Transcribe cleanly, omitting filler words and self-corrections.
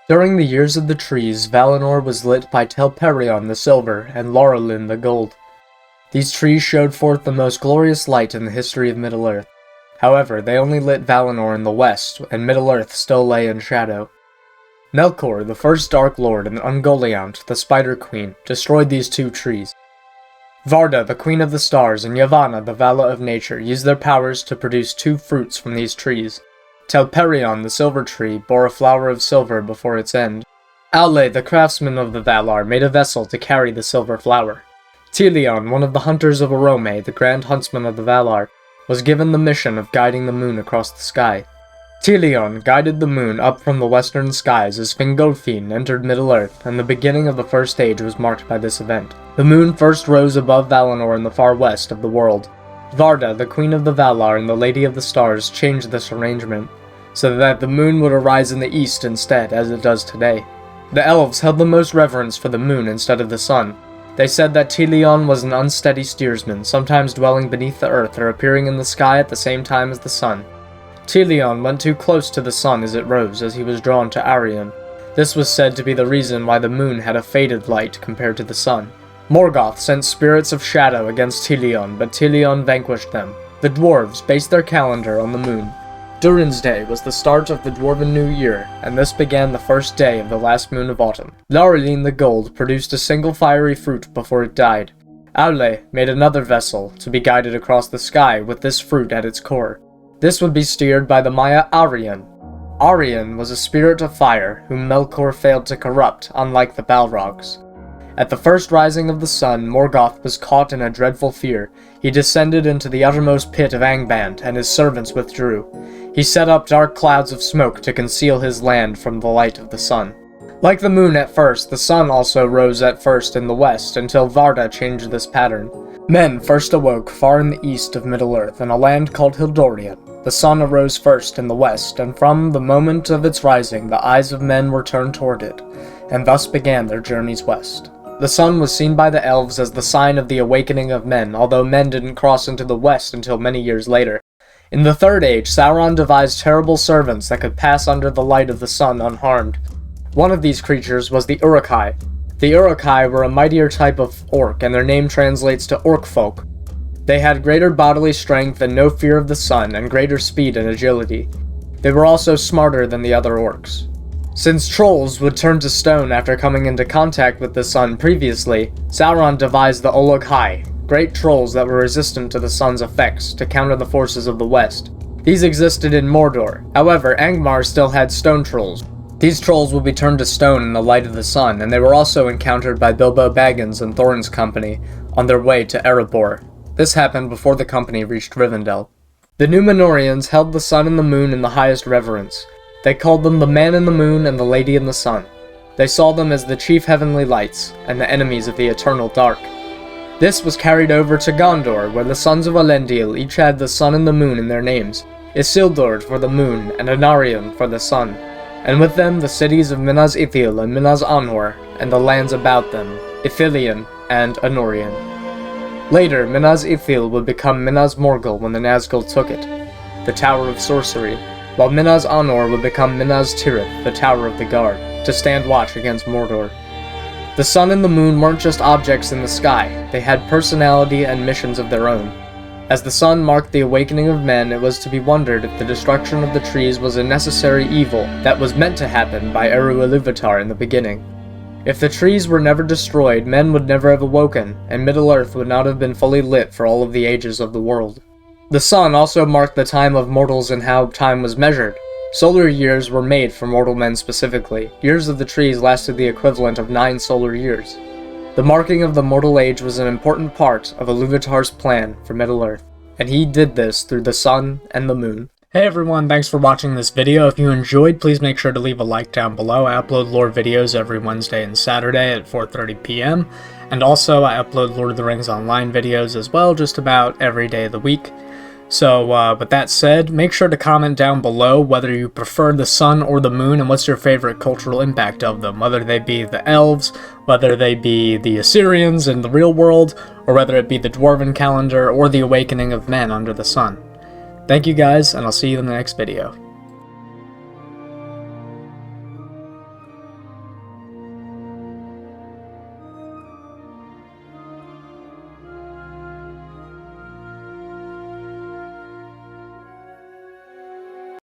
During the years of the trees, Valinor was lit by Telperion the silver and Laurelin the gold. These trees showed forth the most glorious light in the history of Middle-earth. However, they only lit Valinor in the west, and Middle-earth still lay in shadow. Melkor, the first Dark Lord, and Ungoliant, the Spider Queen, destroyed these two trees. Varda, the Queen of the Stars, and Yavanna, the Vala of Nature, used their powers to produce two fruits from these trees. Telperion, the Silver Tree, bore a flower of silver before its end. Aule, the craftsman of the Valar, made a vessel to carry the silver flower. Tilion, one of the hunters of Orome, the Grand Huntsman of the Valar, was given the mission of guiding the moon across the sky. Tilion guided the moon up from the western skies as Fingolfin entered Middle-earth, and the beginning of the First Age was marked by this event. The moon first rose above Valinor in the far west of the world. Varda, the Queen of the Valar and the Lady of the Stars, changed this arrangement, so that the moon would arise in the east instead, as it does today. The elves held the most reverence for the moon instead of the sun. They said that Tilion was an unsteady steersman, sometimes dwelling beneath the earth or appearing in the sky at the same time as the sun. Tilion went too close to the sun as it rose, as he was drawn to Arien. This was said to be the reason why the moon had a faded light compared to the sun. Morgoth sent spirits of shadow against Tilion, but Tilion vanquished them. The dwarves based their calendar on the moon. Durin's Day was the start of the Dwarven New Year, and this began the first day of the last moon of autumn. Laurelin the Gold produced a single fiery fruit before it died. Aule made another vessel to be guided across the sky with this fruit at its core. This would be steered by the Maya Arien. Arien was a spirit of fire whom Melkor failed to corrupt, unlike the Balrogs. At the first rising of the sun, Morgoth was caught in a dreadful fear. He descended into the uttermost pit of Angband, and his servants withdrew. He set up dark clouds of smoke to conceal his land from the light of the sun. Like the moon at first, the sun also rose at first in the west, until Varda changed this pattern. Men first awoke far in the east of Middle-earth, in a land called Hildorian. The sun arose first in the west, and from the moment of its rising, the eyes of men were turned toward it, and thus began their journeys west. The sun was seen by the elves as the sign of the awakening of men, although men didn't cross into the west until many years later. In the Third Age, Sauron devised terrible servants that could pass under the light of the sun unharmed. One of these creatures was the Uruk-Hai. The Uruk-Hai were a mightier type of orc, and their name translates to orc folk. They had greater bodily strength and no fear of the sun, and greater speed and agility. They were also smarter than the other orcs. Since trolls would turn to stone after coming into contact with the sun previously, Sauron devised the Olog-Hai, great trolls that were resistant to the sun's effects, to counter the forces of the west. These existed in Mordor. However, Angmar still had stone trolls. These trolls would be turned to stone in the light of the sun, and they were also encountered by Bilbo Baggins and Thorin's company on their way to Erebor. This happened before the company reached Rivendell. The Númenorians held the sun and the moon in the highest reverence. They called them the Man in the Moon and the Lady in the Sun. They saw them as the chief heavenly lights, and the enemies of the eternal dark. This was carried over to Gondor, where the sons of Elendil each had the sun and the moon in their names, Isildur for the moon, and Anarion for the sun, and with them the cities of Minas Ithil and Minas Anor, and the lands about them, Ithilien and Anorion. Later, Minas Ithil would become Minas Morgul when the Nazgul took it, the Tower of Sorcery, while Minas Anor would become Minas Tirith, the Tower of the Guard, to stand watch against Mordor. The sun and the moon weren't just objects in the sky, they had personality and missions of their own. As the sun marked the awakening of men, it was to be wondered if the destruction of the trees was a necessary evil that was meant to happen by Eru Ilúvatar in the beginning. If the trees were never destroyed, men would never have awoken, and Middle-earth would not have been fully lit for all of the ages of the world. The sun also marked the time of mortals and how time was measured. Solar years were made for mortal men specifically. Years of the trees lasted the equivalent of 9 solar years. The marking of the mortal age was an important part of Ilúvatar's plan for Middle-earth, and he did this through the sun and the moon. Hey everyone, thanks for watching this video. If you enjoyed, please make sure to leave a like down below. I upload lore videos every Wednesday and Saturday at 4:30 p.m. And also, I upload Lord of the Rings Online videos as well, just about every day of the week. So, with that said, make sure to comment down below whether you prefer the sun or the moon and what's your favorite cultural impact of them, whether they be the elves, whether they be the Assyrians in the real world, or whether it be the Dwarven calendar or the awakening of men under the sun. Thank you guys, and I'll see you in the next video.